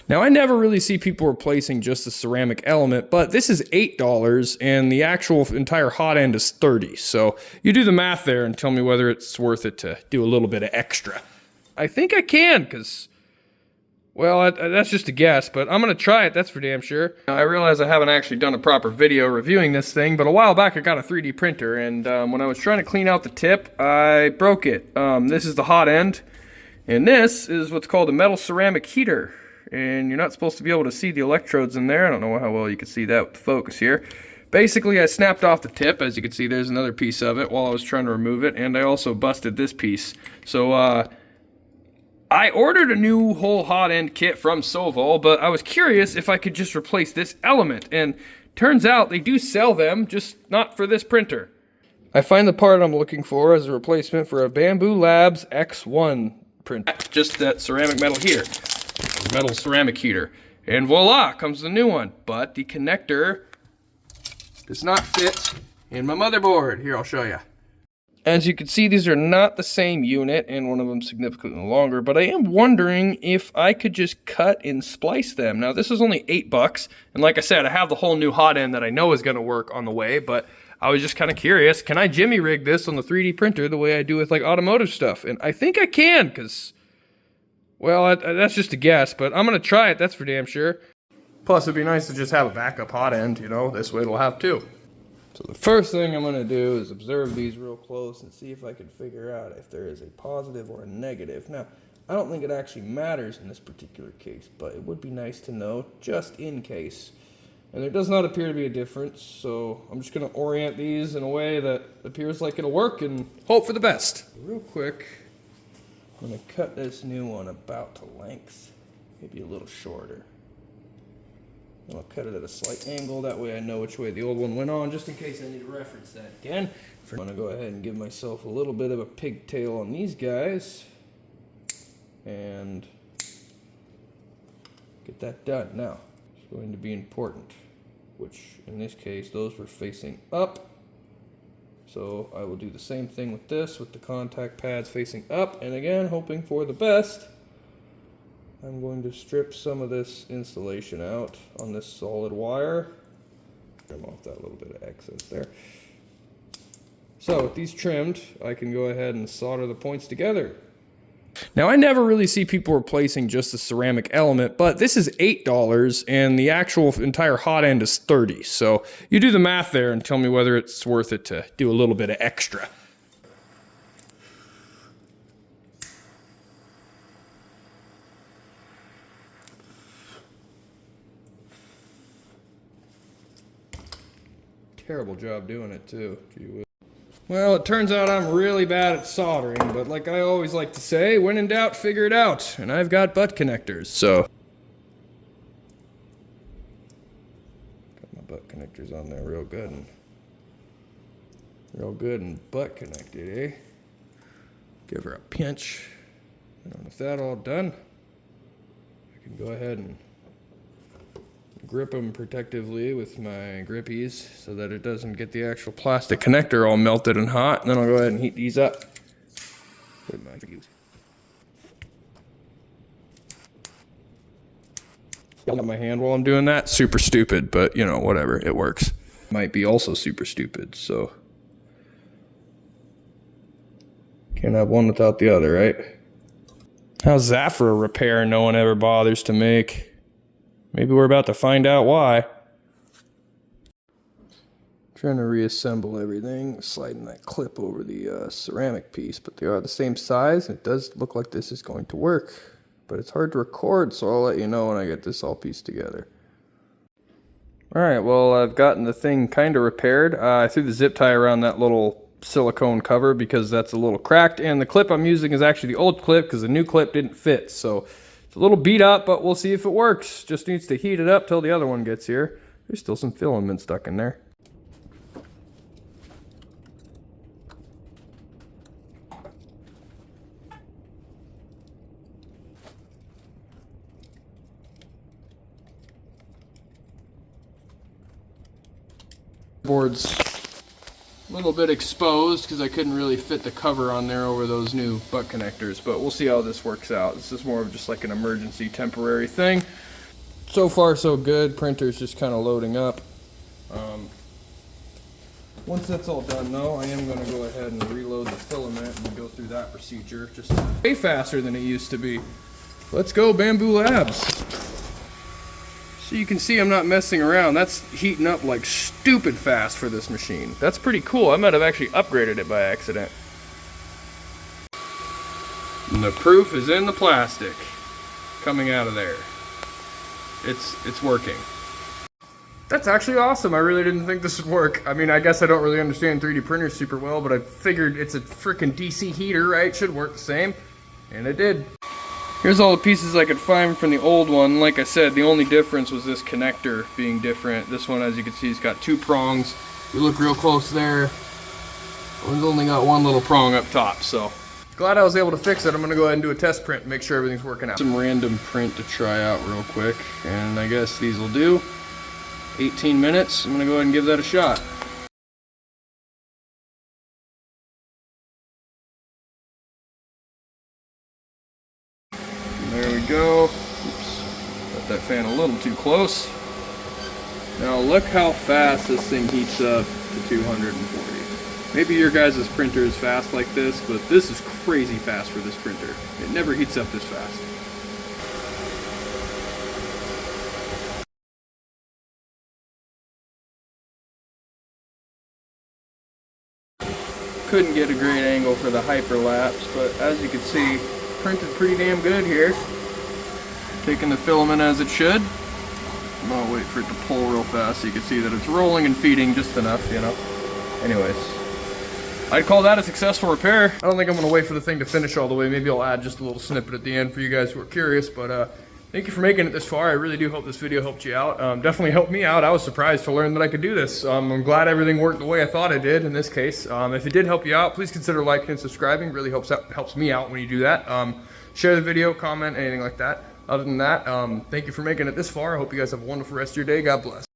Now, I never really see people replacing just the ceramic element, but this is $8 and the actual entire hot end is $30. So you do the math there and tell me whether it's worth it to do a little bit of extra. I think I can, because, well, that's just a guess, but I'm going to try it, that's for damn sure. Now, I realize I haven't actually done a proper video reviewing this thing, but a while back I got a 3D printer, and when I was trying to clean out the tip, I broke it. This is the hot end, and this is what's called a metal ceramic heater. And you're not supposed to be able to see the electrodes in there. I don't know how well you can see that with the focus here. Basically, I snapped off the tip. As you can see, there's another piece of it while I was trying to remove it. And I also busted this piece. So, I ordered a new whole hot end kit from SOVOL, but I was curious if I could just replace this element. And turns out they do sell them, just not for this printer. I find the part I'm looking for as a replacement for a Bambu Labs X1 printer. Just that ceramic metal here. Metal ceramic heater, and voila, comes the new one. But the connector does not fit in my motherboard. Here, I'll show you. As you can see, these are not the same unit, and one of them significantly longer, but I am wondering if I could just cut and splice them. Now, this is only $8, and like I said, I have the whole new hot end that I know is going to work on the way, but I was just kind of curious, can I jimmy rig this on the 3D printer the way I do with like automotive stuff? And I think I can, because, well, that's just a guess, but I'm going to try it, that's for damn sure. Plus, it'd be nice to just have a backup hot end, you know, this way it'll have two. So the first thing I'm going to do is observe these real close and see if I can figure out if there is a positive or a negative. Now, I don't think it actually matters in this particular case, but it would be nice to know just in case. And there does not appear to be a difference, so I'm just going to orient these in a way that appears like it'll work and hope for the best. Real quick, I'm going to cut this new one about to length, maybe a little shorter. And I'll cut it at a slight angle, that way I know which way the old one went on, just in case I need to reference that again. I'm going to go ahead and give myself a little bit of a pigtail on these guys, and get that done. Now, it's going to be important, which in this case, those were facing up. So I will do the same thing with this, with the contact pads facing up, and again, hoping for the best. I'm going to strip some of this insulation out on this solid wire. Trim off that little bit of excess there. So with these trimmed, I can go ahead and solder the points together. Now, I never really see people replacing just the ceramic element, but this is $8 and the actual entire hot end is $30. So you do the math there and tell me whether it's worth it to do a little bit of extra. Terrible job doing it too. Gee whiz. Well, it turns out I'm really bad at soldering, but like I always like to say, when in doubt, figure it out. And I've got butt connectors, so. Got my butt connectors on there real good and butt connected, eh? Give her a pinch. And with that all done, I can go ahead and grip them protectively with my grippies so that it doesn't get the actual plastic connector all melted and hot. And then I'll go ahead and heat these up. Got my hand while I'm doing that. Super stupid, but you know, whatever, it works. Might be also super stupid, so can't have one without the other, right? How's that for a repair no one ever bothers to make? Maybe we're about to find out why. Trying to reassemble everything, sliding that clip over the ceramic piece, but they are the same size. It does look like this is going to work, but it's hard to record, so I'll let you know when I get this all pieced together. Alright, well, I've gotten the thing kind of repaired. I threw the zip tie around that little silicone cover because that's a little cracked, and the clip I'm using is actually the old clip because the new clip didn't fit, so it's a little beat up, but we'll see if it works. Just needs to heat it up till the other one gets here. There's still some filament stuck in there. Board's a little bit exposed because I couldn't really fit the cover on there over those new butt connectors, but we'll see how this works out. This is more of just like an emergency temporary thing. So far so good. Printer's just kind of loading up. Once that's all done though, I am going to go ahead and reload the filament and go through that procedure. Just way faster than it used to be. Let's go, Bambu Labs. So you can see I'm not messing around. That's heating up like stupid fast for this machine. That's pretty cool. I might have actually upgraded it by accident. And the proof is in the plastic coming out of there. It's working. That's actually awesome. I really didn't think this would work. I mean, I guess I don't really understand 3D printers super well, but I figured it's a freaking DC heater, right? Should work the same. And it did. Here's all the pieces I could find from the old one. Like I said, the only difference was this connector being different. This one, as you can see, has got 2 prongs. You look real close there. It's only got 1 little prong up top, so. Glad I was able to fix it. I'm gonna go ahead and do a test print and make sure everything's working out. Some random print to try out real quick, and I guess these will do. 18 minutes, I'm gonna go ahead and give that a shot. And there we go. Oops, got that fan a little too close. Now look how fast this thing heats up to 240. Maybe your guys' printer is fast like this, but this is crazy fast for this printer. It never heats up this fast. Couldn't get a great angle for the hyperlapse, but as you can see, printed pretty damn good here. Taking the filament as it should. I'll wait for it to pull real fast so you can see that it's rolling and feeding just enough, you know. Anyways, I'd call that a successful repair. I don't think I'm gonna wait for the thing to finish all the way. Maybe I'll add just a little snippet at the end for you guys who are curious, but thank you for making it this far. I really do hope this video helped you out. Definitely helped me out. I was surprised to learn that I could do this. I'm glad everything worked the way I thought it did in this case. If it did help you out, please consider liking and subscribing. Really helps me out when you do that. Share the video, comment, anything like that. Other than that, thank you for making it this far. I hope you guys have a wonderful rest of your day. God bless.